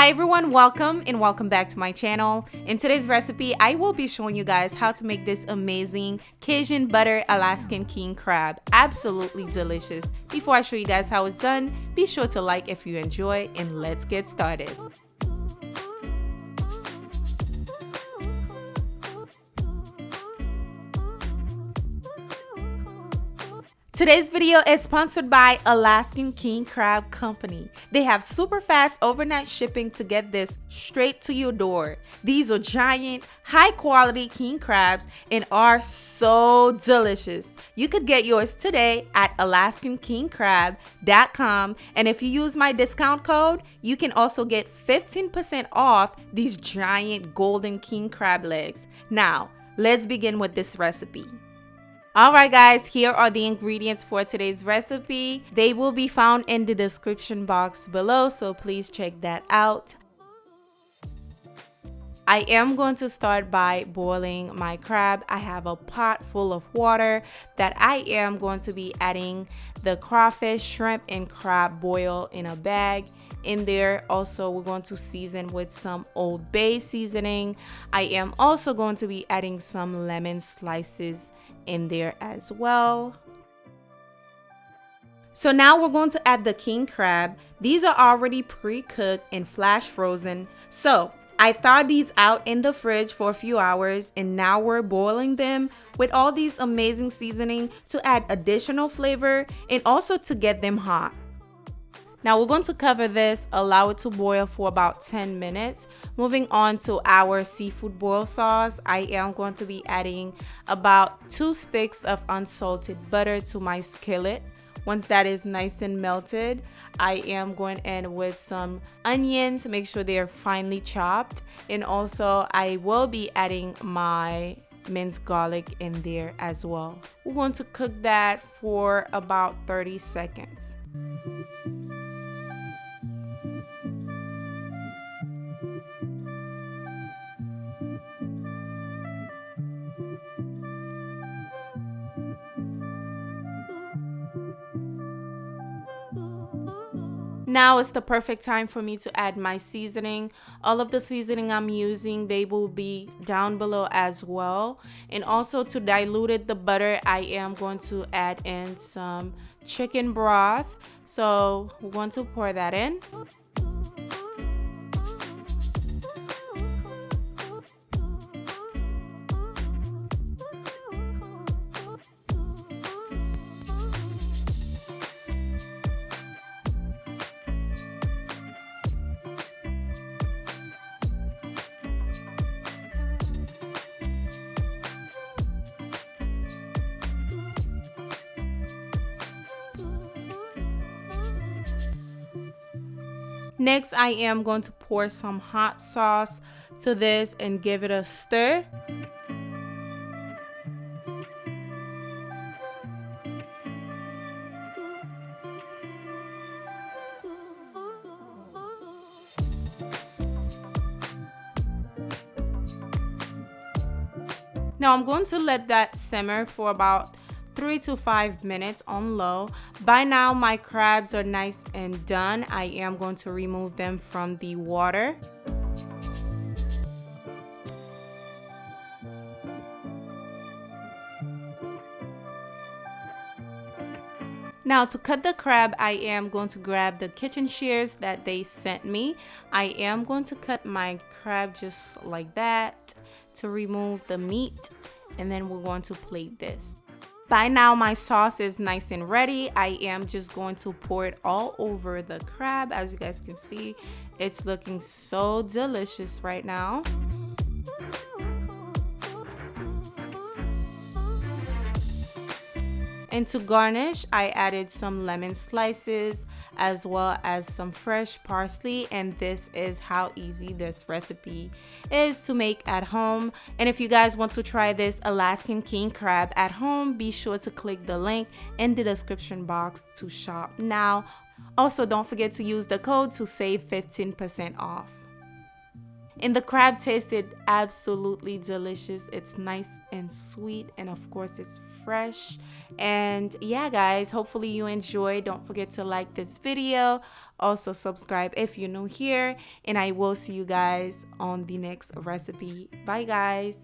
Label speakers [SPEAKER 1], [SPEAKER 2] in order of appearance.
[SPEAKER 1] Hi everyone, welcome and welcome back to my channel. In today's recipe, I will be showing you guys how to make this amazing Cajun butter Alaskan king crab. Absolutely delicious. Before I show you guys how it's done, be sure to like if you enjoy and let's get started. Today's video is sponsored by Alaskan King Crab Company. They have super fast overnight shipping to get this straight to your door. These are giant, high quality king crabs and are so delicious. You could get yours today at AlaskanKingCrab.com, and if you use my discount code, you can also get 15% off these giant golden king crab legs. Now, let's begin with this recipe. Alright guys, here are the ingredients for today's recipe. They will be found in the description box below, so please check that out. I am going to start by boiling my crab. I have a pot full of water that I am going to be adding the crawfish, shrimp, and crab boil in a bag. In there also we're going to season with some Old Bay seasoning. I am also going to be adding some lemon slices in there as well. So now we're going to add the king crab. These are already pre-cooked and flash frozen. So I thawed these out in the fridge for a few hours, and now we're boiling them with all these amazing seasoning to add additional flavor and also to get them hot. Now we're going to cover this, allow it to boil for about 10 minutes. Moving on to our seafood boil sauce, I am going to be adding about 2 sticks of unsalted butter to my skillet. Once that is nice and melted, I am going in with some onions, make sure they are finely chopped. And also I will be adding my minced garlic in there as well. We're going to cook that for about 30 seconds. Now is the perfect time for me to add my seasoning. All of the seasoning I'm using, they will be down below as well. And also to dilute the butter, I am going to add in some chicken broth. So we're going to pour that in. Next, I am going to pour some hot sauce to this and give it a stir. Now I'm going to let that simmer for about 3 to 5 minutes on low. By now my crabs are nice and done. I am going to remove them from the water. Now to cut the crab, I am going to grab the kitchen shears that they sent me. I am going to cut my crab just like that to remove the meat, and then we're going to plate this. By now my sauce is nice and ready. I am just going to pour it all over the crab. As you guys can see, it's looking so delicious right now. And to garnish, I added some lemon slices as well as some fresh parsley, and this is how easy this recipe is to make at home. And if you guys want to try this Alaskan king crab at home, be sure to click the link in the description box to shop now. Also, don't forget to use the code to save 15% off. And the crab tasted absolutely delicious. It's nice and sweet, and of course it's fresh. And yeah, guys, hopefully you enjoyed. Don't forget to like this video. Also subscribe if you're new here, and I will see you guys on the next recipe. Bye, guys.